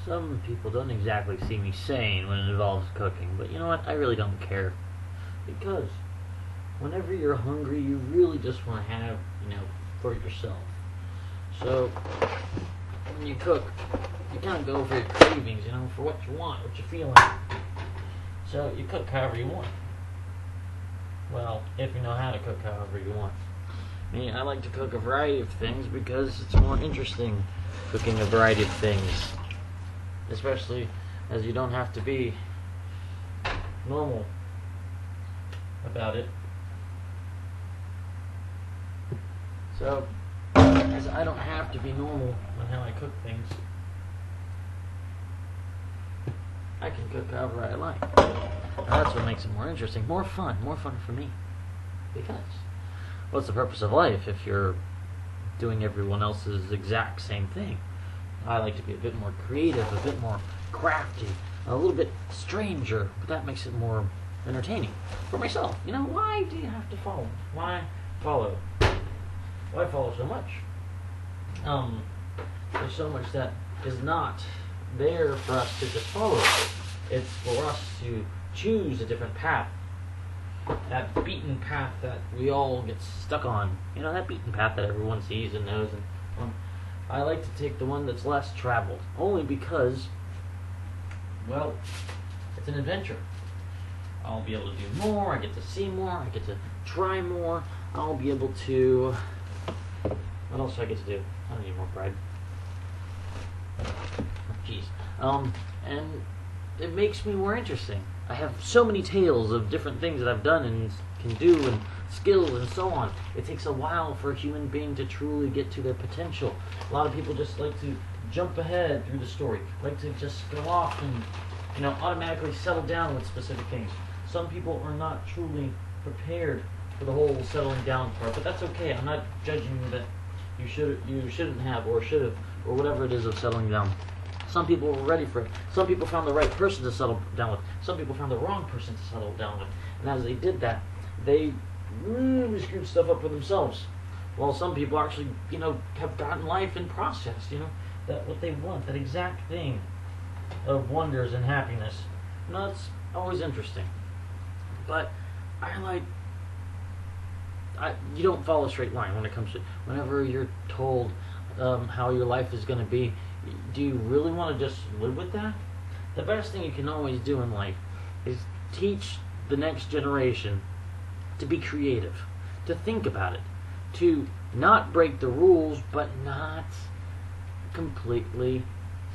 Some people don't exactly see me sane when it involves cooking, but you know what? I really don't care. Because whenever you're hungry, you really just want to have, for yourself. So, when you cook, you kind of go for your cravings, for what you want, what you're feeling. So, you cook however you want. Well, if you know how to cook however you want. I like to cook a variety of things because it's more interesting cooking a variety of things. Especially as you don't have to be normal about it. So, as I don't have to be normal on how I cook things, I can cook however I like. And that's what makes it more interesting, more fun for me. Because what's the purpose of life if you're doing everyone else's exact same thing? I like to be a bit more creative, a bit more crafty, a little bit stranger, but that makes it more entertaining for myself. Why do you have to follow? Why follow? Why follow so much? There's so much that is not there for us to just follow. It's for us to choose a different path. That beaten path that we all get stuck on. That beaten path that everyone sees and knows. And I like to take the one that's less traveled. Only because, well, it's an adventure. I'll be able to do more, I get to see more, I get to try more. I'll be able to... What else do I get to do? I don't need more pride. Jeez. And it makes me more interesting. I have so many tales of different things that I've done and can do and skills and so on. It takes a while for a human being to truly get to their potential. A lot of people just like to jump ahead through the story, like to just go off and automatically settle down with specific things. Some people are not truly prepared for the whole settling down part, but that's okay. I'm not judging you that you shouldn't have or should have or whatever it is of settling down. Some people were ready for it. Some people found the right person to settle down with. Some people found the wrong person to settle down with. And as they did that, they really screwed stuff up for themselves. While some people actually, have gotten life in process, that what they want, that exact thing of wonders and happiness. It's always interesting. But you don't follow a straight line when it comes to, whenever you're told how your life is going to be, do you really want to just live with that? The best thing you can always do in life is teach the next generation to be creative, to think about it, to not break the rules, but not completely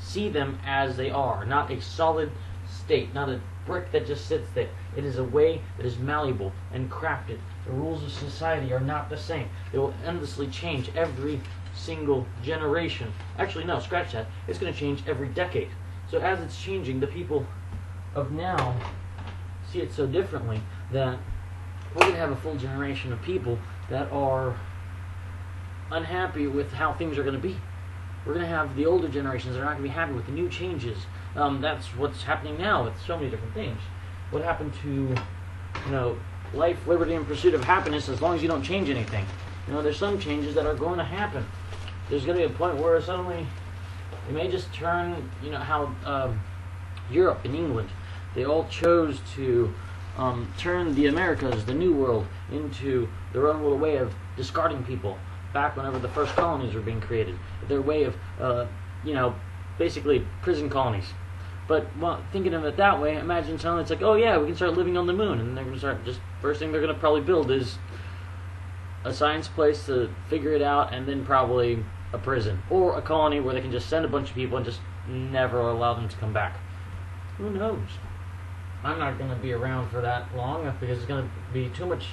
see them as they are, not a solid state, not a brick that just sits there. It is a way that is malleable and crafted. The rules of society are not the same. They will endlessly change every single generation. Actually, no, scratch that. It's going to change every decade. So as it's changing, the people of now see it so differently that we're going to have a full generation of people that are unhappy with how things are going to be. We're going to have the older generations that are not going to be happy with the new changes. That's what's happening now with so many different things. What happened to, life, liberty, and pursuit of happiness as long as you don't change anything? There's some changes that are going to happen. There's going to be a point where suddenly you may just turn, how Europe and England, they all chose to turn the Americas, the New World, into their own little way of discarding people back whenever the first colonies were being created. Their way of, basically prison colonies. But thinking of it that way, imagine suddenly it's like, oh yeah, we can start living on the moon, and they're going to start, first thing they're going to probably build is a science place to figure it out, and then probably a prison or a colony where they can just send a bunch of people and just never allow them to come back. Who knows? I'm not going to be around for that long because it's going to be too much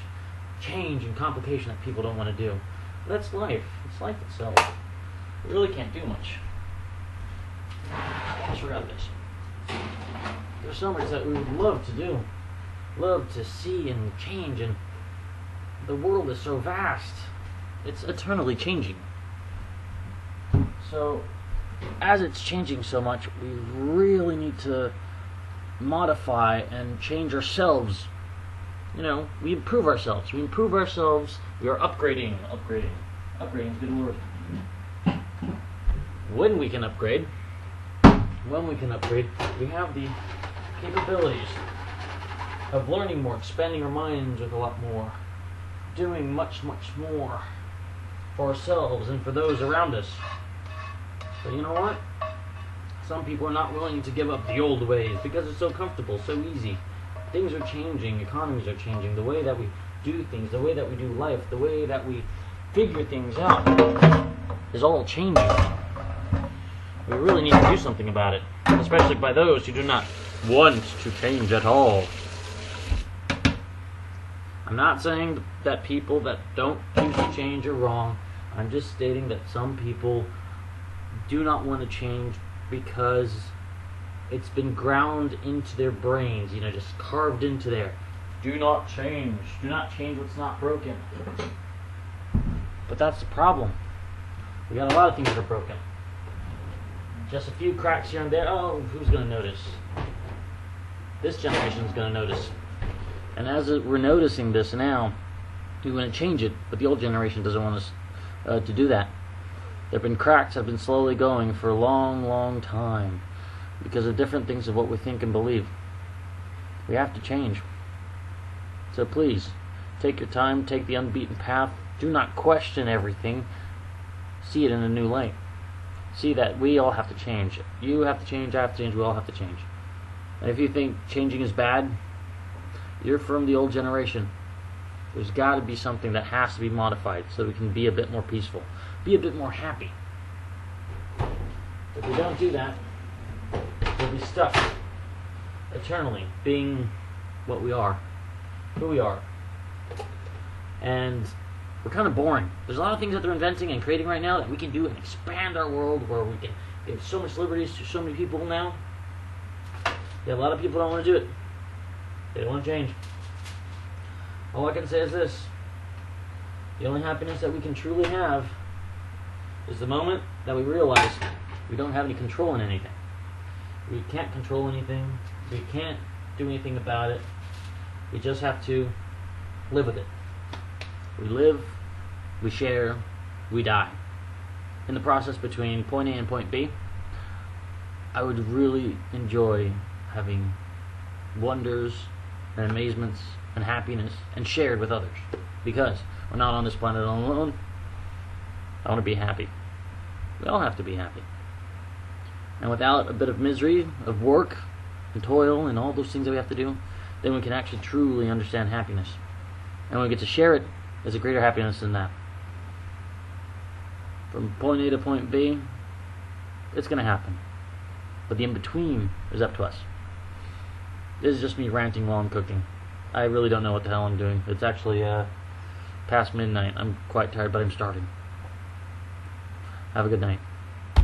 change and complication that people don't want to do. But that's life. It's life itself. We really can't do much. I just forgot this. There's so much that we would love to do, love to see and change, and the world is so vast. It's eternally changing. So, as it's changing so much, we really need to modify and change ourselves. We improve ourselves. We are upgrading. Upgrading is a good word. When we can upgrade, when we can upgrade, we have the capabilities of learning more, expanding our minds with a lot more, doing much, much more for ourselves and for those around us. But you know what? Some people are not willing to give up the old ways because it's so comfortable, so easy. Things are changing, economies are changing, the way that we do things, the way that we do life, the way that we figure things out is all changing. We really need to do something about it, especially by those who do not want to change at all. I'm not saying that people that don't choose to change are wrong. I'm just stating that some people do not want to change because it's been ground into their brains, just carved into there. Do not change. Do not change what's not broken. But that's the problem. We got a lot of things that are broken. Just a few cracks here and there. Oh, who's going to notice? This generation's going to notice. And as we're noticing this now, we want to change it, but the old generation doesn't want us to do that. There have been cracks that have been slowly going for a long, long time because of different things of what we think and believe. We have to change. So please, take your time, take the unbeaten path. Do not question everything. See it in a new light. See that we all have to change. You have to change, I have to change, we all have to change. And if you think changing is bad, you're from the old generation. There's got to be something that has to be modified so we can be a bit more peaceful, be a bit more happy. If we don't do that, we'll be stuck eternally being what we are, who we are. And we're kind of boring. There's a lot of things that they're inventing and creating right now that we can do and expand our world where we can give so much liberties to so many people now. Yeah, a lot of people don't want to do it. They don't want to change. All I can say is this. The only happiness that we can truly have is the moment that we realize we don't have any control in anything. We can't control anything. We can't do anything about it. We just have to live with it. We live, we share, we die. In the process between point A and point B, I would really enjoy having wonders and amazements and happiness and shared with others. Because we're not on this planet alone. I want to be happy. We all have to be happy. And without a bit of misery, of work, and toil, and all those things that we have to do, then we can actually truly understand happiness. And when we get to share it, there's a greater happiness than that. From point A to point B, it's going to happen. But the in-between is up to us. This is just me ranting while I'm cooking. I really don't know what the hell I'm doing. It's actually past midnight. I'm quite tired, but I'm starting. Have a good night.